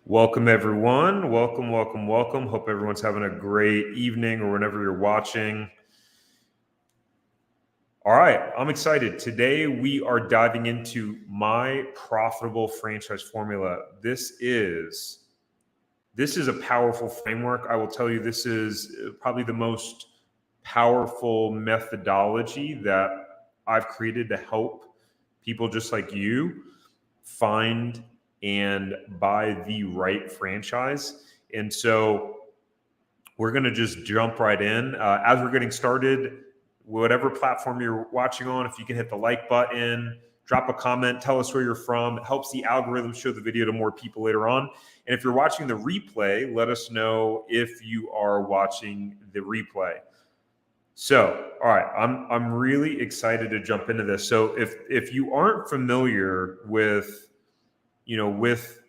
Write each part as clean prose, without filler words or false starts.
Welcome, everyone. Welcome, welcome, welcome. Hope everyone's having a great evening or whenever you're watching. All right, I'm excited. Today, we are diving into my profitable franchise formula. This is a powerful framework. I will tell you, this is probably the most powerful methodology that I've created to help people just like you find and buy the right franchise. And so we're going to just jump right in. As we're getting started, whatever platform you're watching on, if you can hit the like button, drop a comment, tell us where you're from. It helps the algorithm show the video to more people later on. And if you're watching the replay, let us know if you are watching the replay. So, all right, I'm really excited to jump into this. So if you aren't familiar with with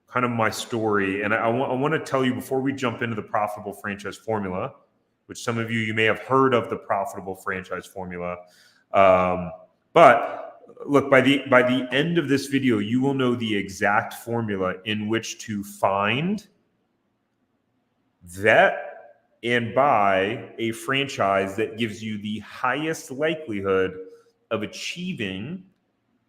kind of my story, and I want to tell you before we jump into the profitable franchise formula, which some of you may have heard of the profitable franchise formula. But look, by the end of this video, you will know the exact formula in which to find, vet, and buy a franchise that gives you the highest likelihood of achieving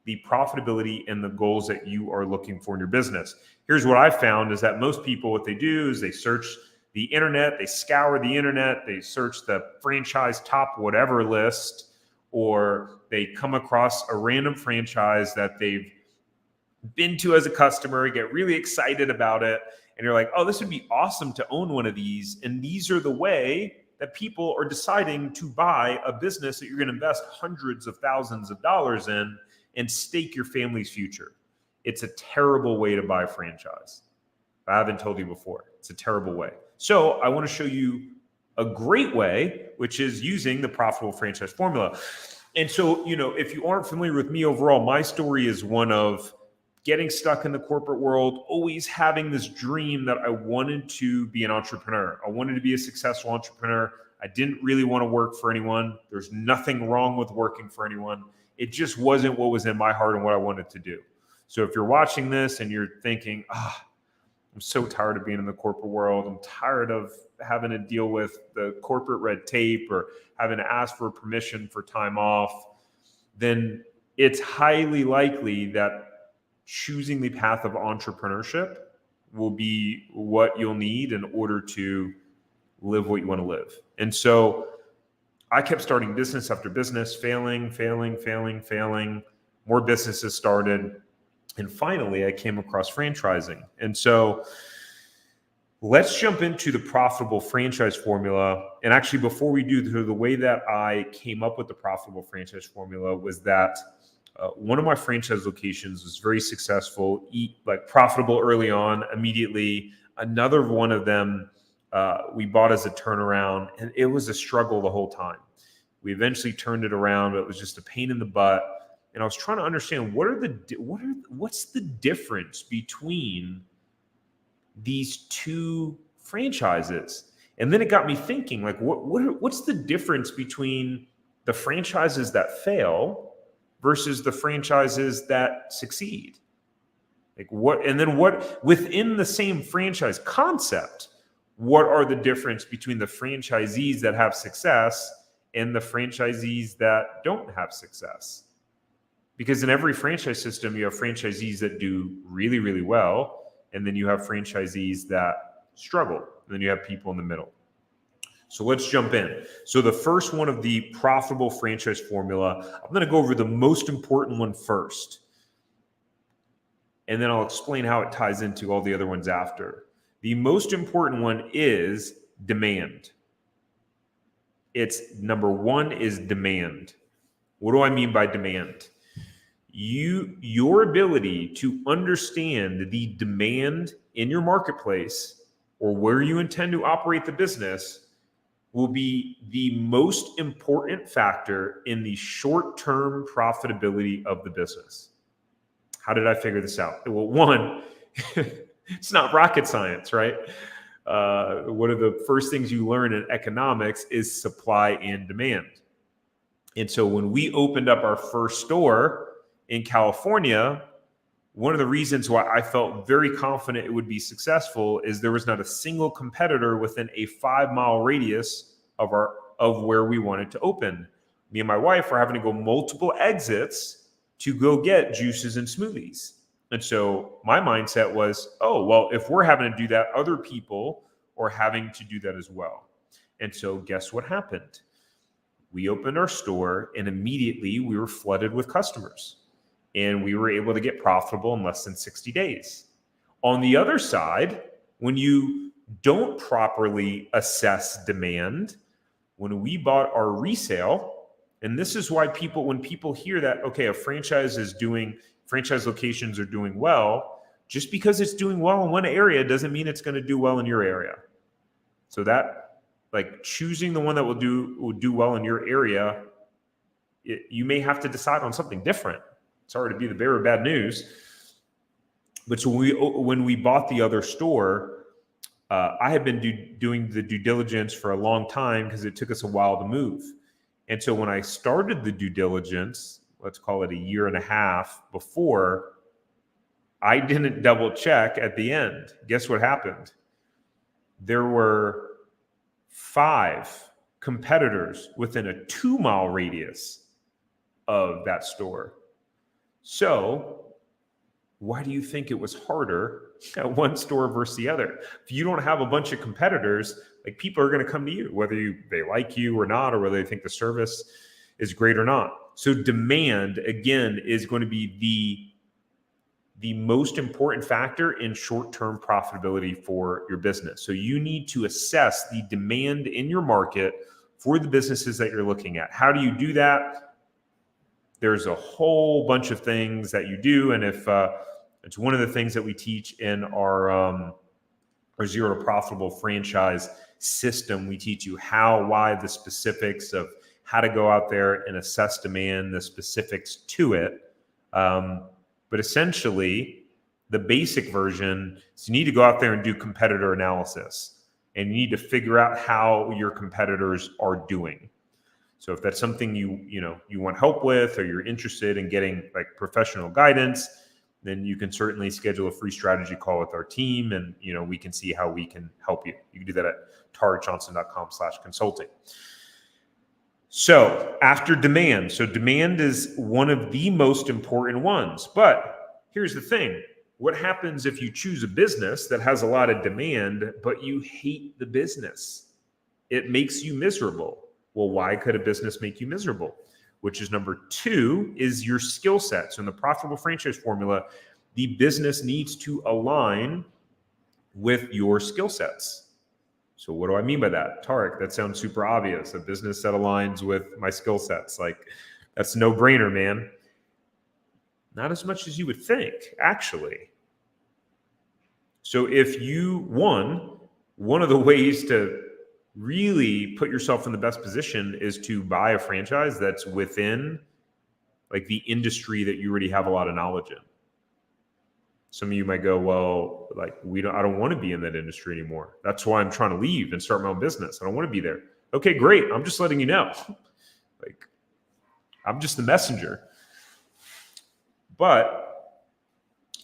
the profitability and the goals that you are looking for in your business. Here's what I found is that most people, what they do is they search the internet, they scour the internet, they search the franchise top whatever list, or they come across a random franchise that they've been to as a customer, get really excited about it, and you're like, oh, this would be awesome to own one of these. And these are the way that people are deciding to buy a business that you're going to invest hundreds of thousands of dollars in and stake your family's future. It's a terrible way to buy a franchise. I haven't told you before. It's a terrible way. So I want to show you a great way, which is using the profitable franchise formula. And so, if you aren't familiar with me overall, my story is one of getting stuck in the corporate world, always having this dream that I wanted to be an entrepreneur. I wanted to be a successful entrepreneur. I didn't really want to work for anyone. There's nothing wrong with working for anyone. It just wasn't what was in my heart and what I wanted to do. So if you're watching this and you're thinking, I'm so tired of being in the corporate world, I'm tired of having to deal with the corporate red tape or having to ask for permission for time off, then it's highly likely that choosing the path of entrepreneurship will be what you'll need in order to live what you want to live. And so I kept starting business after business, failing. More businesses started. And finally, I came across franchising. And so let's jump into the profitable franchise formula. And actually, before we do, the way that I came up with the profitable franchise formula was that one of my franchise locations was very successful, profitable early on, immediately. Another one of them we bought as a turnaround, and it was a struggle the whole time. We eventually turned it around, but it was just a pain in the butt. And I was trying to understand what's the difference between these two franchises. And then it got me thinking, what's the difference between the franchises that fail versus the franchises that succeed? What within the same franchise concept, what are the difference between the franchisees that have success and the franchisees that don't have success? Because in every franchise system, you have franchisees that do really, really well, and then you have franchisees that struggle, and then you have people in the middle. So let's jump in. So the first one of the profitable franchise formula, I'm going to go over the most important one first, and then I'll explain how it ties into all the other ones after. The most important one is demand. It's number one is demand. What do I mean by demand? Your ability to understand the demand in your marketplace or where you intend to operate the business will be the most important factor in the short-term profitability of the business. How did I figure this out? Well, one, it's not rocket science, right? One of the first things you learn in economics is supply and demand. And so when we opened up our first store in California, one of the reasons why I felt very confident it would be successful is there was not a single competitor within a 5-mile radius of where we wanted to open. Me and my wife were having to go multiple exits to go get juices and smoothies. And so my mindset was, oh, well, if we're having to do that, other people are having to do that as well. And so guess what happened? We opened our store and immediately we were flooded with customers. And we were able to get profitable in less than 60 days. On the other side, when you don't properly assess demand, when we bought our resale, and this is why when people hear that, okay, franchise locations are doing well, just because it's doing well in one area doesn't mean it's going to do well in your area. So that, like, choosing the one that will do well in your area, you may have to decide on something different. Sorry to be the bearer of bad news. But so when we bought the other store, I had been doing the due diligence for a long time because it took us a while to move. And so when I started the due diligence, let's call it a year and a half before, I didn't double check at the end. Guess what happened? There were 5 competitors within a 2-mile radius of that store. So why do you think it was harder at one store versus the other? If you don't have a bunch of competitors, like, people are going to come to you, whether they like you or not, or whether they think the service is great or not. So demand, again, is going to be the most important factor in short-term profitability for your business. So you need to assess the demand in your market for the businesses that you're looking at. How do you do that? There's a whole bunch of things that you do. And if it's one of the things that we teach in our Zero to Profitable franchise system, we teach you how, why, the specifics of how to go out there and assess demand, the specifics to it. But essentially, the basic version is you need to go out there and do competitor analysis. And you need to figure out how your competitors are doing. So if that's something you want help with, or you're interested in getting, like, professional guidance, then you can certainly schedule a free strategy call with our team, and we can see how we can help you. You can do that at tarekjohnson.com/consulting. So after demand, demand is one of the most important ones. But here's the thing. What happens if you choose a business that has a lot of demand, but you hate the business? It makes you miserable. Well, why could a business make you miserable? Which is number 2, is your skill set. So in the profitable franchise formula, the business needs to align with your skill sets. So what do I mean by that? Tarek, that sounds super obvious. A business that aligns with my skill sets. Like, that's a no-brainer, man. Not as much as you would think, actually. So if one of the ways to really put yourself in the best position is to buy a franchise that's within, like, the industry that you already have a lot of knowledge in. Some of you might go, well, like, I don't want to be in that industry anymore. That's why I'm trying to leave and start my own business. I don't want to be there. Okay, great. I'm just letting you know. Like, I'm just the messenger. But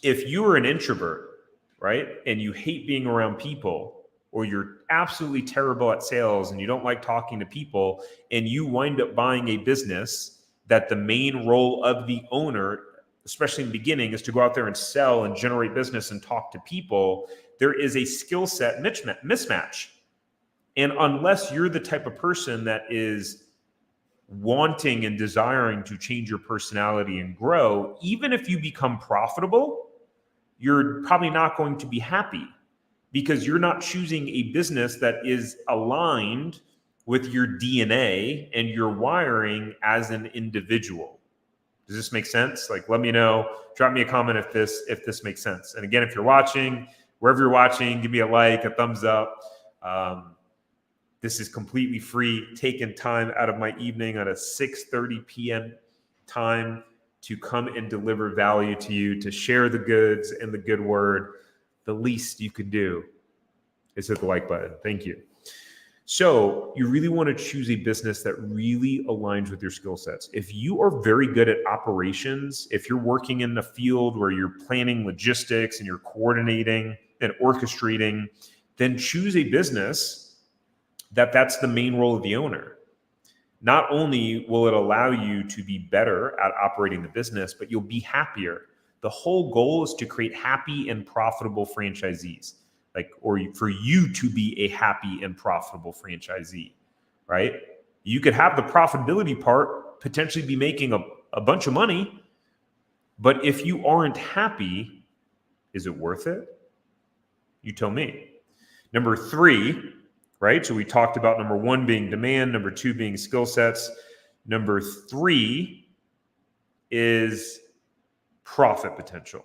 if you are an introvert, right, and you hate being around people, or you're absolutely terrible at sales and you don't like talking to people, and you wind up buying a business that the main role of the owner, especially in the beginning, is to go out there and sell and generate business and talk to people, there is a skill set mismatch. And unless you're the type of person that is wanting and desiring to change your personality and grow, even if you become profitable, you're probably not going to be happy, because you're not choosing a business that is aligned with your DNA and your wiring as an individual. Does this make sense? Like, let me know. Drop me a comment if this makes sense. And again, if you're watching, wherever you're watching, give me a like, a thumbs up. This is completely free, taking time out of my evening at a 6:30 p.m. time to come and deliver value to you, to share the goods and the good word. The least you could do is hit the like button. Thank you. So you really want to choose a business that really aligns with your skill sets. If you are very good at operations, if you're working in the field where you're planning logistics and you're coordinating and orchestrating, then choose a business that's the main role of the owner. Not only will it allow you to be better at operating the business, but you'll be happier. The whole goal is to create happy and profitable franchisees, or for you to be a happy and profitable franchisee, right? You could have the profitability part, potentially be making a bunch of money, but if you aren't happy, is it worth it? You tell me. Number 3, right? So we talked about number 1 being demand, number 2 being skill sets. Number 3 is profit potential,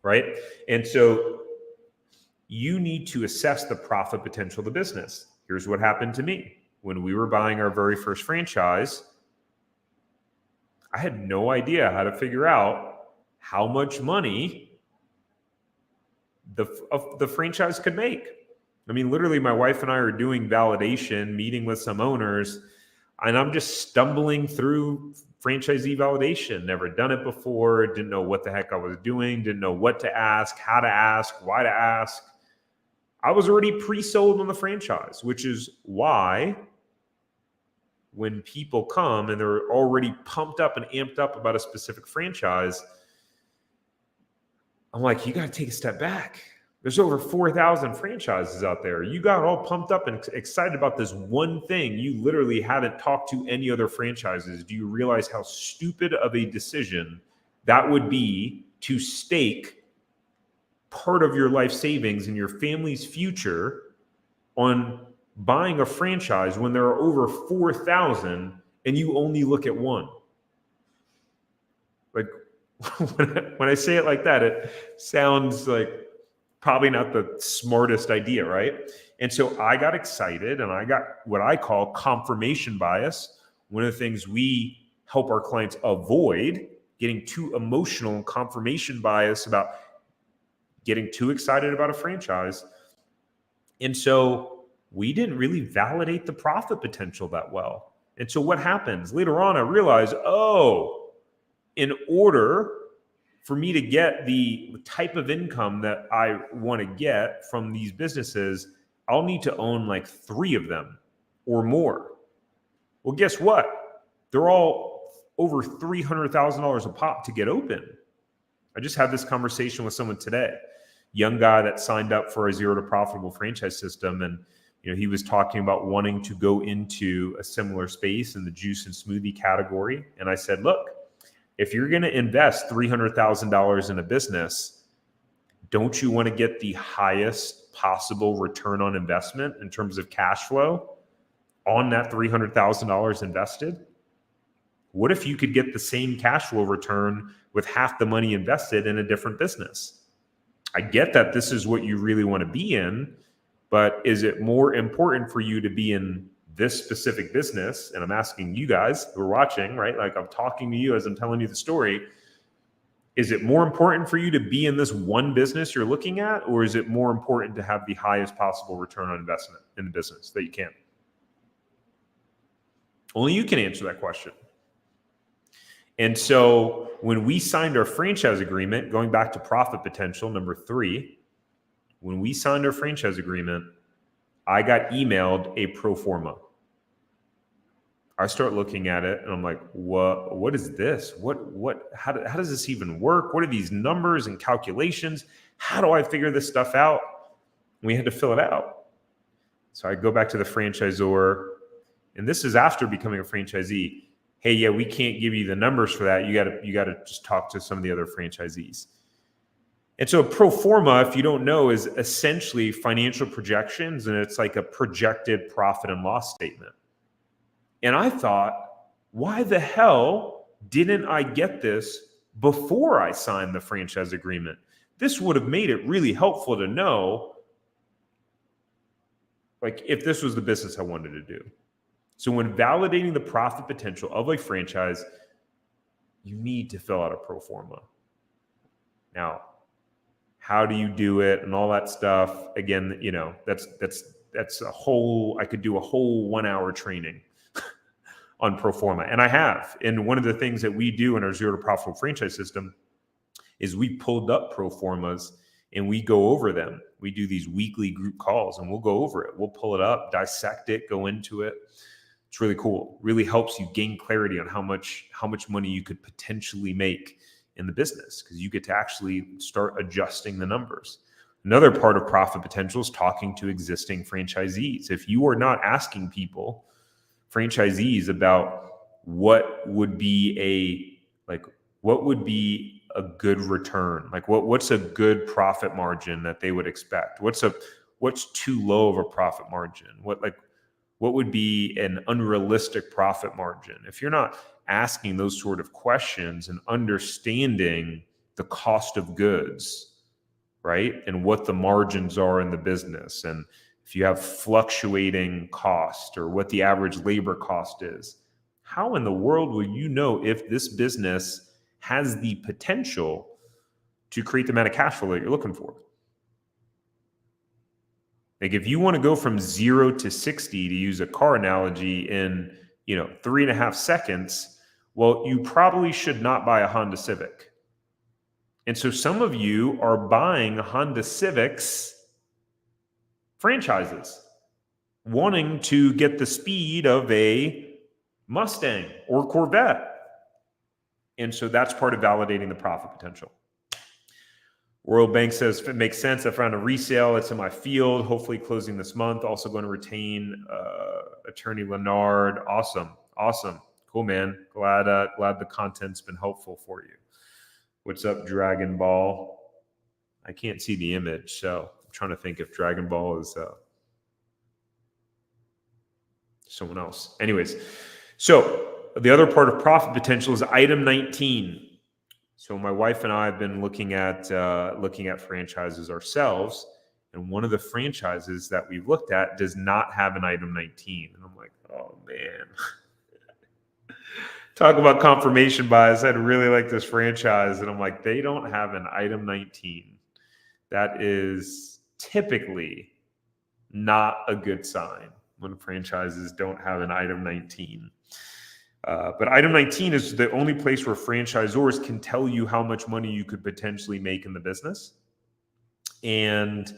right? And so you need to assess the profit potential of the business. Here's what happened to me. When we were buying our very first franchise, I had no idea how to figure out how much money the franchise could make. I mean, literally, my wife and I are doing validation, meeting with some owners, and I'm just stumbling through franchisee validation. Never done it before, didn't know what the heck I was doing, didn't know what to ask, how to ask, why to ask. I was already pre-sold on the franchise, which is why when people come and they're already pumped up and amped up about a specific franchise, I'm like, you got to take a step back. There's over 4,000 franchises out there. You got all pumped up and excited about this one thing. You literally haven't talked to any other franchises. Do you realize how stupid of a decision that would be to stake part of your life savings and your family's future on buying a franchise when there are over 4,000 and you only look at one? Like, when I say it like that, it sounds like probably not the smartest idea, right? And so I got excited and I got what I call confirmation bias. One of the things we help our clients avoid, getting too emotional, confirmation bias about getting too excited about a franchise. And so we didn't really validate the profit potential that well. And so what happens? Later on, I realized, in order for me to get the type of income that I want to get from these businesses, I'll need to own like 3 of them or more. Well, guess what? They're all over $300,000 a pop to get open. I just had this conversation with someone today, young guy that signed up for a 0 to profitable franchise system. And he was talking about wanting to go into a similar space in the juice and smoothie category. And I said, look, if you're going to invest $300,000 in a business, don't you want to get the highest possible return on investment in terms of cash flow on that $300,000 invested? What if you could get the same cash flow return with half the money invested in a different business? I get that this is what you really want to be in, but is it more important for you to be in this specific business? And I'm asking you guys who are watching, right? Like, I'm talking to you as I'm telling you the story. Is it more important for you to be in this one business you're looking at, or is it more important to have the highest possible return on investment in the business that you can? Only you can answer that question. And so when we signed our franchise agreement, going back to profit potential, number 3, when we signed our franchise agreement, I got emailed a pro forma. I start looking at it and I'm like, what is this? How does this even work? What are these numbers and calculations? How do I figure this stuff out? And we had to fill it out. So I go back to the franchisor, and this is after becoming a franchisee. Hey, yeah, we can't give you the numbers for that. You got to just talk to some of the other franchisees. And so a pro forma, if you don't know, is essentially financial projections, and it's like a projected profit and loss statement. And I thought, why the hell didn't I get this before I signed the franchise agreement? This would have made it really helpful to know, like, if this was the business I wanted to do. So when validating the profit potential of a franchise, you need to fill out a pro forma. Now, how do you do it and all that stuff? Again, that's I could do a whole 1 hour training on pro forma. And I have. And one of the things that we do in our zero to profitable franchise system is we pulled up pro formas and we go over them. We do these weekly group calls and we'll go over it. We'll pull it up, dissect it, go into it. It's really cool. Really helps you gain clarity on how much money you could potentially make in the business, because you get to actually start adjusting the numbers. Another part of profit potential is talking to existing franchisees. If you are not asking franchisees about what would be a good return, like what's a good profit margin that they would expect, what's too low of a profit margin, what would be an unrealistic profit margin. If you're not asking those sort of questions and understanding the cost of goods, right, and what the margins are in the business, and if you have fluctuating cost or what the average labor cost is, how in the world will you know if this business has the potential to create the amount of cash flow that you're looking for? Like if you want to go from 0 to 60, to use a car analogy, in 3.5 seconds, well, you probably should not buy a Honda Civic. And so some of you are buying Honda Civics franchises, wanting to get the speed of a Mustang or Corvette. And so that's part of validating the profit potential. Royal Bank says, if it makes sense, I found a resale. It's in my field, hopefully closing this month. Also going to retain attorney Leonard. Awesome. Cool, man. Glad the content's been helpful for you. What's up, Dragon Ball? I can't see the image, so I'm trying to think if Dragon Ball is someone else. Anyways, so the other part of profit potential is item 19. So my wife and I have been looking at franchises ourselves, and one of the franchises that we've looked at does not have an item 19. And I'm like, oh man. Talk about confirmation bias. I'd really like this franchise, and I'm like, they don't have an item 19. That is typically not a good sign when franchises don't have an item 19. But item 19 is the only place where franchisors can tell you how much money you could potentially make in the business. And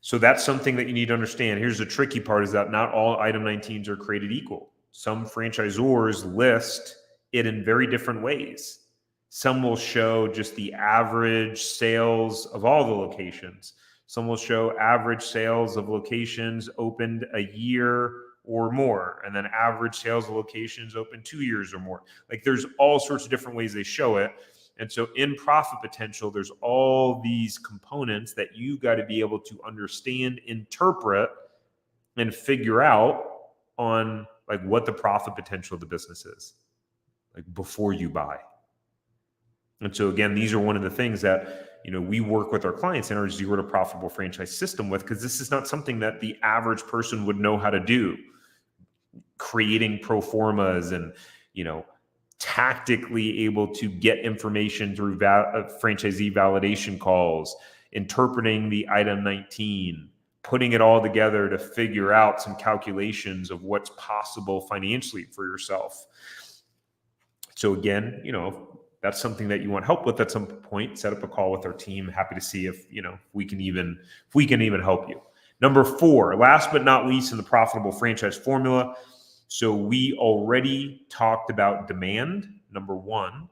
so that's something that you need to understand. Here's the tricky part, is that not all item 19s are created equal. Some franchisors list it in very different ways. Some will show just the average sales of all the locations. Some will show average sales of locations opened a year or more, and then average sales of locations open 2 years or more. Like there's all sorts of different ways they show it. And so in profit potential, there's all these components that you got to be able to understand, interpret, and figure out on like what the profit potential of the business is, like before you buy. And so again, these are one of the things that we work with our clients in our zero to profitable franchise system with, because this is not something that the average person would know how to do. Creating pro formas and tactically able to get information through franchisee validation calls, interpreting the item 19, putting it all together to figure out some calculations of what's possible financially for yourself. So again, that's something that you want help with at some point, set up a call with our team. Happy to see if we can even help you. Number 4, last but not least in the profitable franchise formula. So we already talked about demand. Number 1,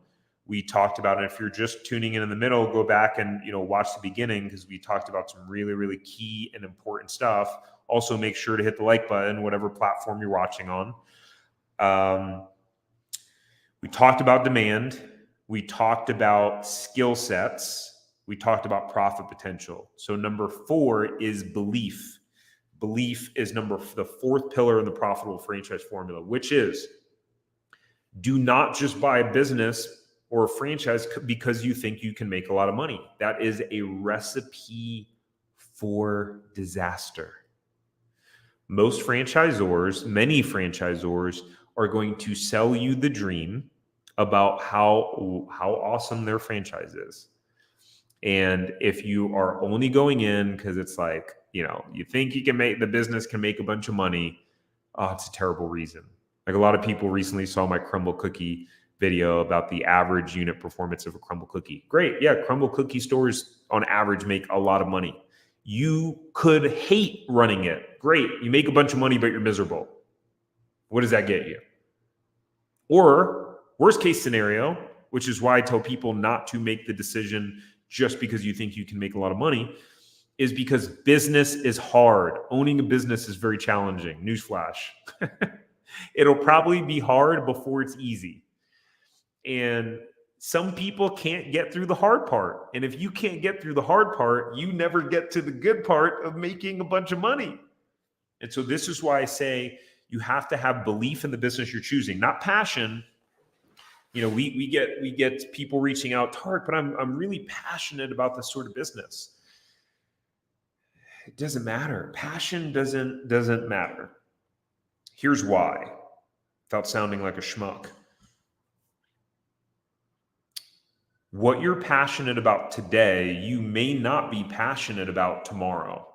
we talked about it. If you're just tuning in the middle, go back and watch the beginning, because we talked about some really, really key and important stuff. Also, make sure to hit the like button, whatever platform you're watching on. We talked about demand. We talked about skill sets. We talked about profit potential. So number 4 is belief. Belief is the 4th pillar in the profitable franchise formula, which is, do not just buy a business or a franchise because you think you can make a lot of money. That is a recipe for disaster. Many franchisors are going to sell you the dream about how awesome their franchise is. And if you are only going in because it's like, you think the business can make a bunch of money. Oh, it's a terrible reason. Like a lot of people recently saw my crumble cookie video about the average unit performance of a crumble cookie. Great. Yeah. Crumble cookie stores on average make a lot of money. You could hate running it. Great. You make a bunch of money, but you're miserable. What does that get you? Or worst case scenario, which is why I tell people not to make the decision just because you think you can make a lot of money, is because business is hard. Owning a business is very challenging. Newsflash. It'll probably be hard before it's easy. And some people can't get through the hard part. And if you can't get through the hard part, you never get to the good part of making a bunch of money. And so this is why I say you have to have belief in the business you're choosing, not passion. We get people reaching out, Tarek, but I'm really passionate about this sort of business. It doesn't matter. Passion doesn't matter. Here's why, without sounding like a schmuck. What you're passionate about today, you may not be passionate about tomorrow.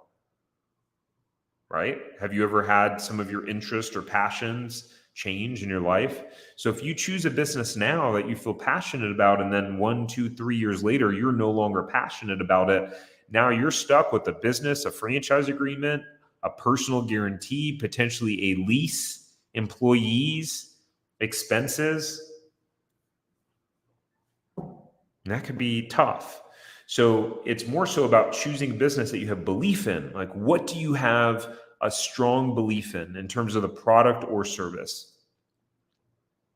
Right? Have you ever had some of your interests or passions change in your life? So if you choose a business now that you feel passionate about, and then 1, 2, 3 years later, you're no longer passionate about it, now you're stuck with a business, a franchise agreement, a personal guarantee, potentially a lease, employees, expenses. And that could be tough. So it's more so about choosing a business that you have belief in. Like, what do you have a strong belief in terms of the product or service?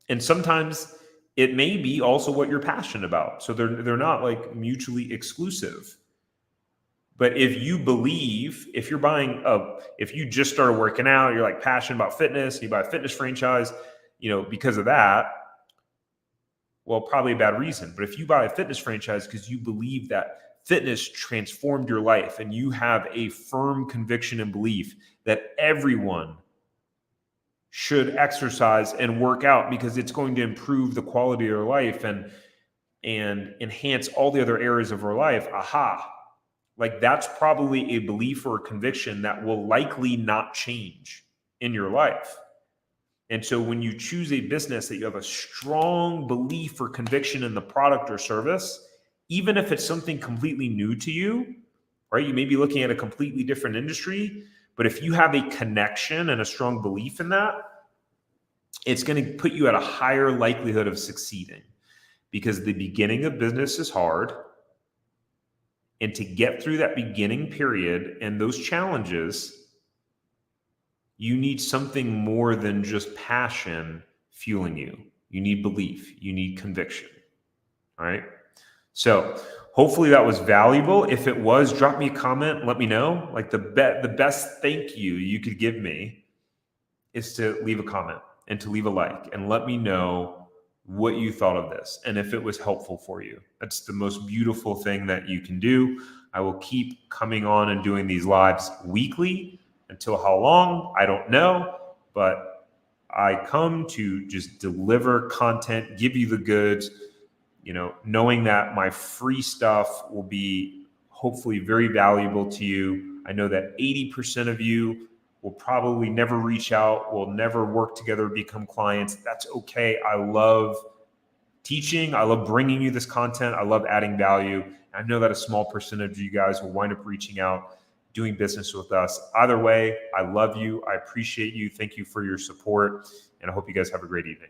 And sometimes it may be also what you're passionate about. So they're not like mutually exclusive. But if you believe, if you just started working out, you're like passionate about fitness, you buy a fitness franchise, because of that, well, probably a bad reason. But if you buy a fitness franchise because you believe that fitness transformed your life and you have a firm conviction and belief that everyone should exercise and work out because it's going to improve the quality of their life and enhance all the other areas of our life, like that's probably a belief or a conviction that will likely not change in your life. And so when you choose a business that you have a strong belief or conviction in the product or service, even if it's something completely new to you, right? You may be looking at a completely different industry, but if you have a connection and a strong belief in that, it's going to put you at a higher likelihood of succeeding, because the beginning of business is hard. And to get through that beginning period and those challenges, you need something more than just passion fueling you. You need belief. You need conviction. All right. So hopefully that was valuable. If it was, drop me a comment. Let me know. Like the best thank you could give me is to leave a comment and to leave a like and let me know what you thought of this and if it was helpful for you. That's the most beautiful thing that you can do. I will keep coming on and doing these lives weekly. Until how long, I don't know, but I come to just deliver content, give you the goods, knowing that my free stuff will be hopefully very valuable to you. I know that 80% of you will probably never reach out, will never work together, become clients. That's okay. I love teaching. I love bringing you this content. I love adding value. I know that a small percentage of you guys will wind up reaching out, doing business with us. Either way, I love you. I appreciate you. Thank you for your support. And I hope you guys have a great evening.